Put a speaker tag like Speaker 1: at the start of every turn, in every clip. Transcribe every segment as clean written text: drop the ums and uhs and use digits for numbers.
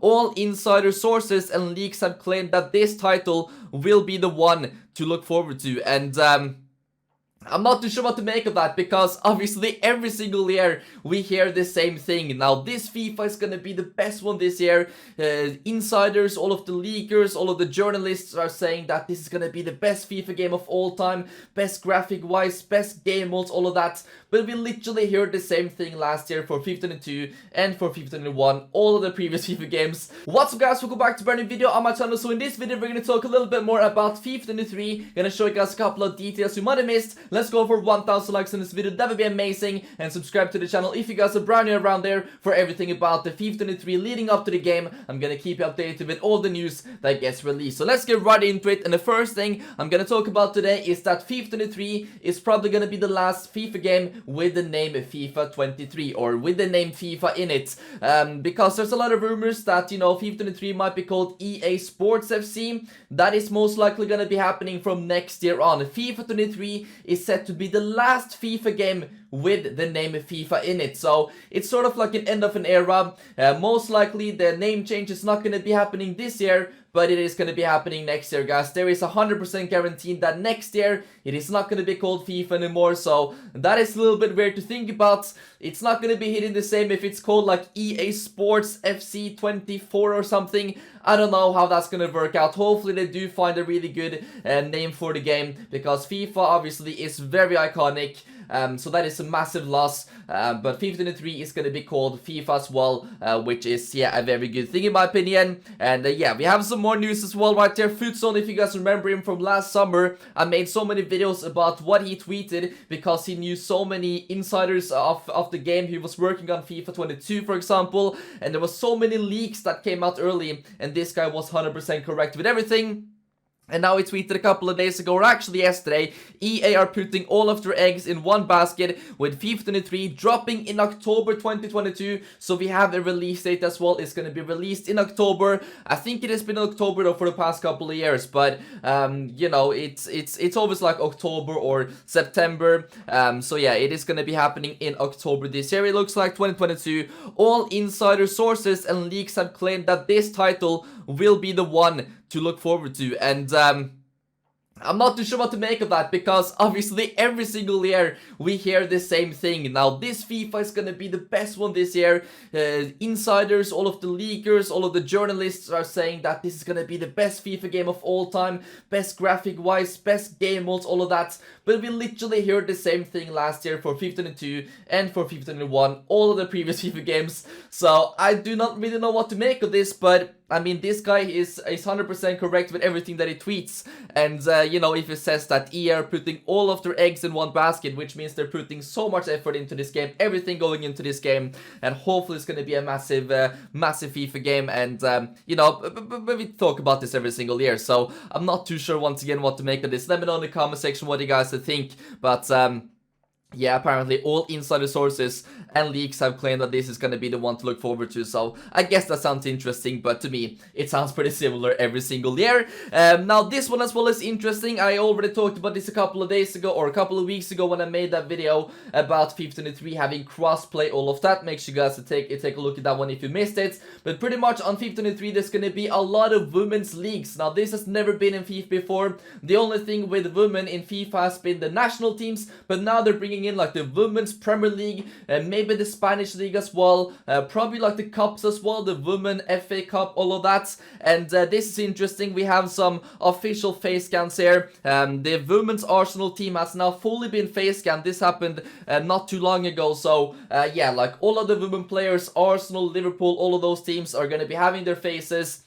Speaker 1: All insider sources and leaks have claimed that this title will be the one to look forward to, and I'm not too sure what to make of that, because obviously every single year we hear the same thing. Now this FIFA is gonna be the best one this year. Insiders, all of the leakers, all of the journalists are saying that this is gonna be the best FIFA game of all time, best graphic wise, best game modes, all of that. But we literally heard the same thing last year for FIFA 22 and for FIFA 21, all of the previous FIFA games. What's up guys, welcome back to a brand new video on my channel. So in this video we're gonna talk a little bit more about FIFA 23, gonna show you guys a couple of details you might have missed. Let's go for 1000 likes in this video, that would be amazing, and subscribe to the channel if you guys are brand new around there for everything about the FIFA 23 leading up to the game. I'm gonna keep you updated with all the news that gets released. So let's get right into it, and the first thing I'm gonna talk about today is that FIFA 23 is probably gonna be the last FIFA game with the name FIFA 23, or with the name FIFA in it, because there's a lot of rumors that, you know, FIFA 23 might be called EA Sports FC. That is most likely gonna be happening from next year on. FIFA 23 is set to be the last FIFA game with the name FIFA in it, so it's sort of like an end of an era. Most likely the name change is not going to be happening this year, but it is going to be happening next year, guys. There is 100% guaranteed that next year it is not going to be called FIFA anymore, so that is a little bit weird to think about. It's not going to be hitting the same if it's called like EA Sports FC 24 or something. I don't know how that's going to work out. Hopefully they do find a really good name for the game, because FIFA obviously is very iconic. So that is a massive loss, but FIFA 23 is going to be called FIFA as well, which is, yeah, a very good thing in my opinion. And yeah, we have some more news as well right there. Futzone, if you guys remember him from last summer, I made so many videos about what he tweeted, because he knew so many insiders of the game. He was working on FIFA 22, for example, and there was so many leaks that came out early, and this guy was 100% correct with everything. And now he tweeted a couple of days ago, or actually yesterday, EA are putting all of their eggs in one basket with FIFA 23 dropping in October 2022. So we have a release date as well. It's going to be released in October. I think it has been October though for the past couple of years, but you know, it's always like October or September. So yeah, it is going to be happening in October this year. It looks like 2022. All insider sources and leaks have claimed that this title will be the one to look forward to, and I'm not too sure what to make of that, because obviously every single year we hear the same thing. Now this FIFA is gonna be the best one this year. Insiders, all of the leakers, all of the journalists are saying that this is gonna be the best FIFA game of all time, best graphic wise, best game modes, all of that. But we literally heard the same thing last year for FIFA 22 and for FIFA 21, all of the previous FIFA games. So I do not really know what to make of this, but I mean, this guy is 100% correct with everything that he tweets. And, you know, if he says that EA are putting all of their eggs in one basket, which means they're putting so much effort into this game, everything going into this game, and hopefully it's going to be a massive FIFA game. And, you know, we talk about this every single year, so I'm not too sure, once again, what to make of this. Let me know in the comment section what you guys think, but yeah, apparently all insider sources and leaks have claimed that this is going to be the one to look forward to, so I guess that sounds interesting, but to me, it sounds pretty similar every single year. Now this one as well is interesting. I already talked about this a couple of days ago, or a couple of weeks ago, when I made that video about FIFA 23 having crossplay, all of that. Make sure you guys take a look at that one if you missed it. But pretty much on FIFA 23, there's going to be a lot of women's leagues. Now this has never been in FIFA before. The only thing with women in FIFA has been the national teams, but now they're bringing in like the Women's Premier League, maybe the Spanish League as well, probably like the cups as well, the Women FA Cup, all of that. And this is interesting. We have some official face scans here. The Women's Arsenal team has now fully been face scanned. This happened not too long ago, so yeah, like all of the women players, Arsenal, Liverpool, all of those teams are going to be having their faces.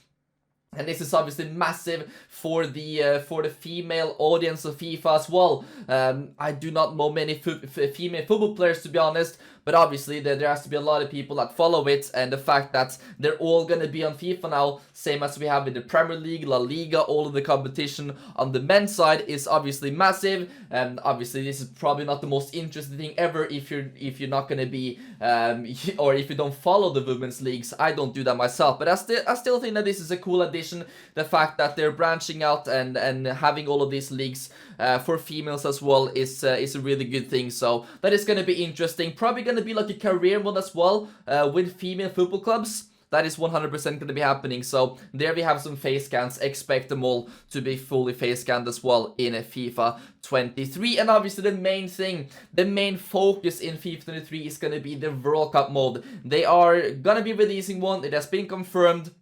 Speaker 1: And this is obviously massive for the female audience of FIFA as well. I do not know many female football players, to be honest, but obviously there has to be a lot of people that follow it, and the fact that they're all going to be on FIFA now, same as we have in the Premier League, La Liga, all of the competition on the men's side is obviously massive. And obviously this is probably not the most interesting thing ever if you're not going to be or if you don't follow the women's leagues. I don't do that myself, but I still think that this is a cool addition. The fact that they're branching out and having all of these leagues for females as well is a really good thing. So that is going to be interesting. Probably going to be like a career mode as well with female football clubs. that is 100% going to be happening. So there we have some face scans. Expect them all to be fully face scanned as well in FIFA 23. And obviously the main thing, the main focus in FIFA 23 is going to be the World Cup mode. They are going to be releasing one. It has been confirmed.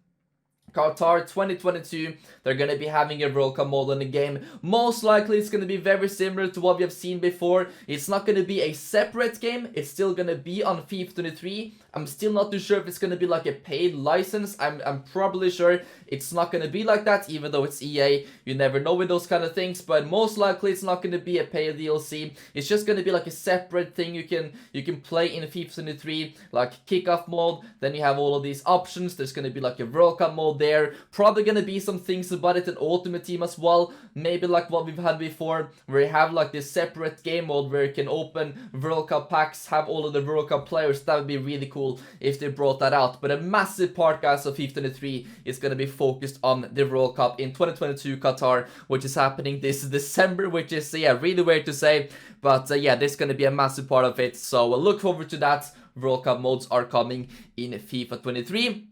Speaker 1: Qatar 2022, they're going to be having a World Cup mode in the game. Most likely it's going to be very similar to what we have seen before. It's not going to be a separate game. It's still going to be on FIFA 23. I'm still not too sure if it's going to be like a paid license. I'm probably sure it's not going to be like that, even though it's EA. You never know with those kind of things, but most likely it's not going to be a paid DLC. It's just going to be like a separate thing you can play in FIFA 23, like kickoff mode. Then you have all of these options. There's going to be like a World Cup mode there. Probably going to be some things about it in Ultimate Team as well. Maybe like what we've had before, where you have like this separate game mode where you can open World Cup packs, have all of the World Cup players. That would be really cool if they brought that out. But a massive part, guys, of FIFA 23 is going to be focused on the World Cup in 2022 Qatar, which is happening this December, which is, yeah, really weird to say. But yeah, this is going to be a massive part of it. So look forward to that. World Cup modes are coming in FIFA 23.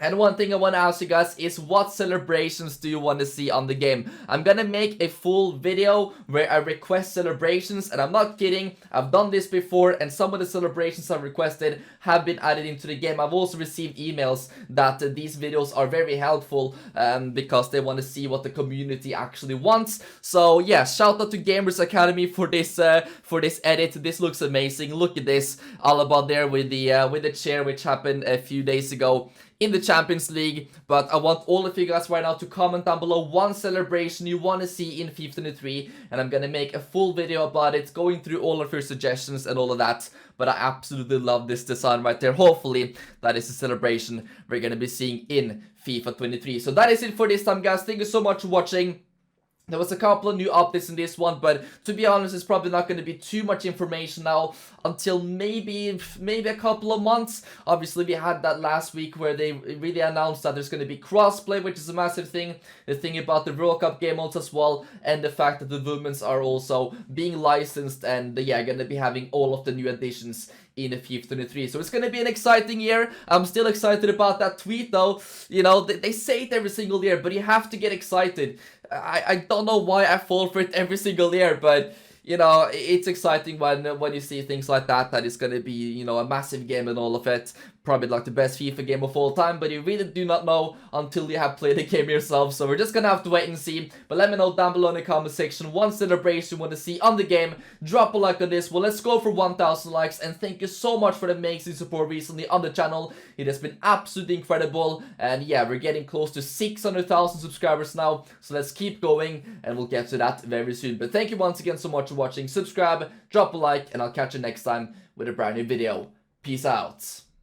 Speaker 1: And one thing I want to ask you guys is, what celebrations do you want to see on the game? I'm gonna make a full video where I request celebrations, and I'm not kidding, I've done this before, and some of the celebrations I've requested have been added into the game. I've also received emails that these videos are very helpful because they want to see what the community actually wants. So yeah, shout out to Gamers Academy for this edit. This looks amazing. Look at this, all about there with the chair, which happened a few days ago in the Champions League. But I want all of you guys right now to comment down below one celebration you want to see in FIFA 23, and I'm gonna make a full video about it, going through all of your suggestions and all of that. But I absolutely love this design right there. Hopefully that is a celebration we're gonna be seeing in FIFA 23. So that is it for this time, guys. Thank you so much for watching. There was a couple of new updates in this one, but to be honest, it's probably not going to be too much information now until maybe a couple of months. Obviously, we had that last week where they really announced that there's going to be crossplay, which is a massive thing. The thing about the World Cup game modes as well, and the fact that the women's are also being licensed and yeah, going to be having all of the new additions in FIFA 23. So it's going to be an exciting year. I'm still excited about that tweet though. You know, they say it every single year, but you have to get excited. I don't know why I fall for it every single year, but you know, it's exciting when you see things like that it's going to be, you know, a massive game and all of it. Probably like the best FIFA game of all time, but you really do not know until you have played the game yourself. So we're just gonna have to wait and see. But let me know down below in the comment section one celebration you want to see on the game. Drop a like on this. Well, let's go for 1,000 likes, and thank you so much for the amazing support recently on the channel. It has been absolutely incredible, and yeah, we're getting close to 600,000 subscribers now. So let's keep going, and we'll get to that very soon. But thank you once again so much for watching. Subscribe, drop a like, and I'll catch you next time with a brand new video. Peace out.